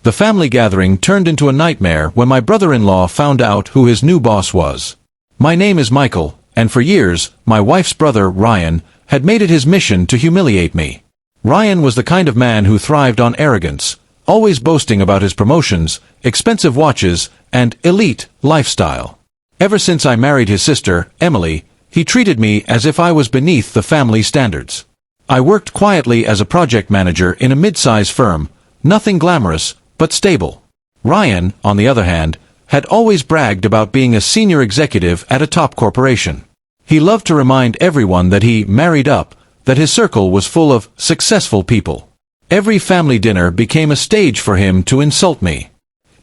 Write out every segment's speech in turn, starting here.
The family gathering turned into a nightmare when my brother-in-law found out who his new boss was. My name is Michael, and for years, my wife's brother, Ryan, had made it his mission to humiliate me. Ryan was the kind of man who thrived on arrogance, always boasting about his promotions, expensive watches, and elite lifestyle. Ever since I married his sister, Emily, he treated me as if I was beneath the family standards. I worked quietly as a project manager in a mid-size firm, nothing glamorous, but stable. Ryan, on the other hand, had always bragged about being a senior executive at a top corporation. He loved to remind everyone that he married up, that his circle was full of successful people. Every family dinner became a stage for him to insult me.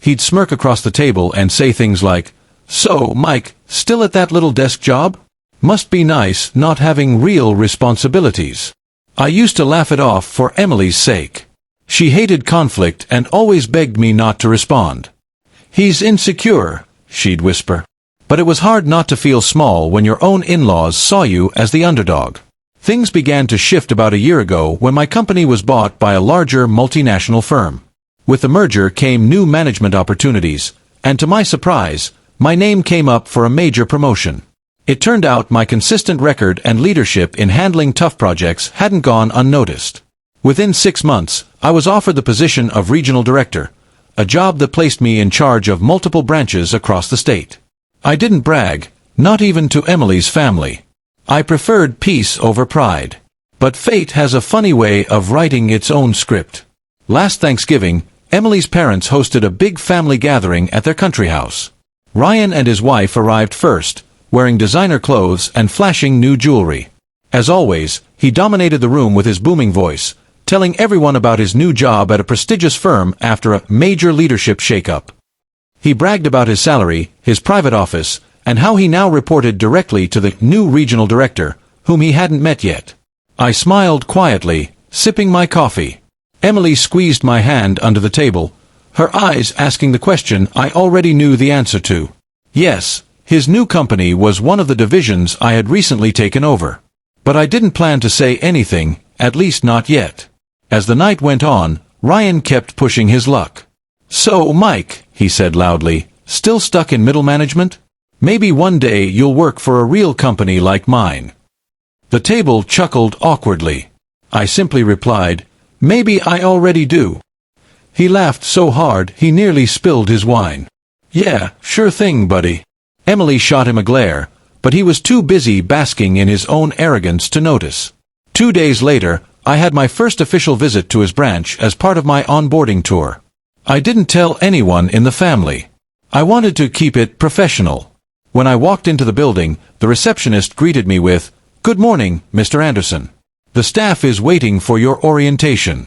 He'd smirk across the table and say things like, "So, Mike, still at that little desk job? Must be nice not having real responsibilities." I used to laugh it off for Emily's sake. She hated conflict and always begged me not to respond. "He's insecure," she'd whisper. But it was hard not to feel small when your own in-laws saw you as the underdog. Things began to shift about a year ago when my company was bought by a larger multinational firm. With the merger came new management opportunities, and to my surprise, my name came up for a major promotion. It turned out my consistent record and leadership in handling tough projects hadn't gone unnoticed. Within 6 months, I was offered the position of regional director, a job that placed me in charge of multiple branches across the state. I didn't brag, not even to Emily's family. I preferred peace over pride. But fate has a funny way of writing its own script. Last Thanksgiving, Emily's parents hosted a big family gathering at their country house. Ryan and his wife arrived first, wearing designer clothes and flashing new jewelry. As always, he dominated the room with his booming voice, telling everyone about his new job at a prestigious firm after a major leadership shakeup. He bragged about his salary, his private office, and how he now reported directly to the new regional director, whom he hadn't met yet. I smiled quietly, sipping my coffee. Emily squeezed my hand under the table, her eyes asking the question I already knew the answer to. Yes, his new company was one of the divisions I had recently taken over. But I didn't plan to say anything, at least not yet. As the night went on, Ryan kept pushing his luck. "So, Mike," he said loudly, "still stuck in middle management? Maybe one day you'll work for a real company like mine." The table chuckled awkwardly. I simply replied, "Maybe I already do." He laughed so hard he nearly spilled his wine. "Yeah, sure thing, buddy." Emily shot him a glare, but he was too busy basking in his own arrogance to notice. 2 days later, I had my first official visit to his branch as part of my onboarding tour. I didn't tell anyone in the family. I wanted to keep it professional. When I walked into the building, the receptionist greeted me with, "Good morning, Mr. Anderson. The staff is waiting for your orientation."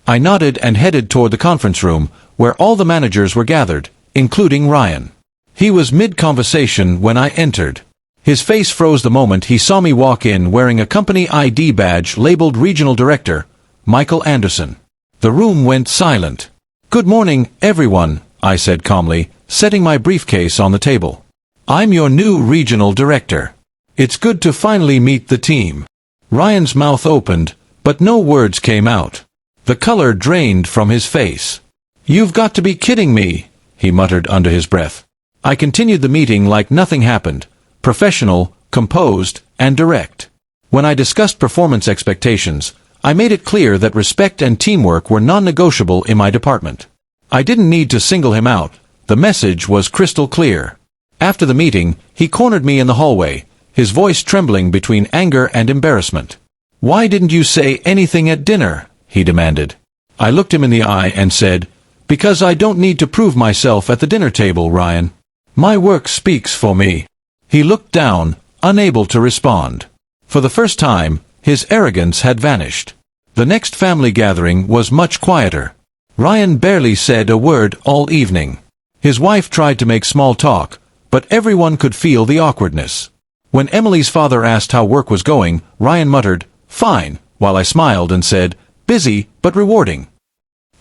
I nodded and headed toward the conference room, where all the managers were gathered, including Ryan. He was mid-conversation when I entered. His face froze the moment he saw me walk in wearing a company ID badge labeled Regional Director, Michael Anderson. The room went silent. "Good morning, everyone," I said calmly, setting my briefcase on the table. "I'm your new Regional Director. It's good to finally meet the team." Ryan's mouth opened, but no words came out. The color drained from his face. "You've got to be kidding me," he muttered under his breath. I continued the meeting like nothing happened, professional, composed, and direct. When I discussed performance expectations, I made it clear that respect and teamwork were non-negotiable in my department. I didn't need to single him out. The message was crystal clear. After the meeting, he cornered me in the hallway, his voice trembling between anger and embarrassment. "Why didn't you say anything at dinner?" he demanded. I looked him in the eye and said, "Because I don't need to prove myself at the dinner table, Ryan. My work speaks for me." He looked down, unable to respond. For the first time, his arrogance had vanished. The next family gathering was much quieter. Ryan barely said a word all evening. His wife tried to make small talk, but everyone could feel the awkwardness. When Emily's father asked how work was going, Ryan muttered, "Fine," while I smiled and said, "Busy, but rewarding."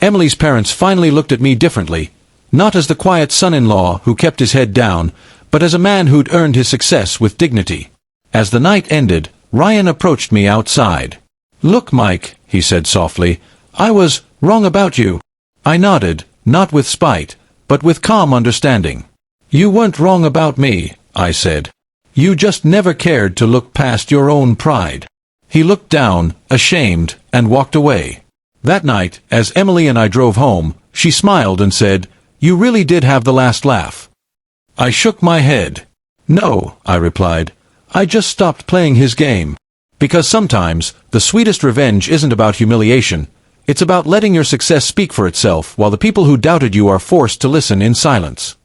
Emily's parents finally looked at me differently, not as the quiet son-in-law who kept his head down, but as a man who'd earned his success with dignity. As the night ended, Ryan approached me outside. "Look, Mike," he said softly, "I was wrong about you. I nodded, not with spite, but with calm understanding. "You weren't wrong about me," I said. "You just never cared to look past your own pride." He looked down, ashamed, and walked away. That night, as Emily and I drove home, she smiled and said, "You really did have the last laugh." I shook my head. "No," I replied. "I just stopped playing his game." Because sometimes, the sweetest revenge isn't about humiliation. It's about letting your success speak for itself while the people who doubted you are forced to listen in silence.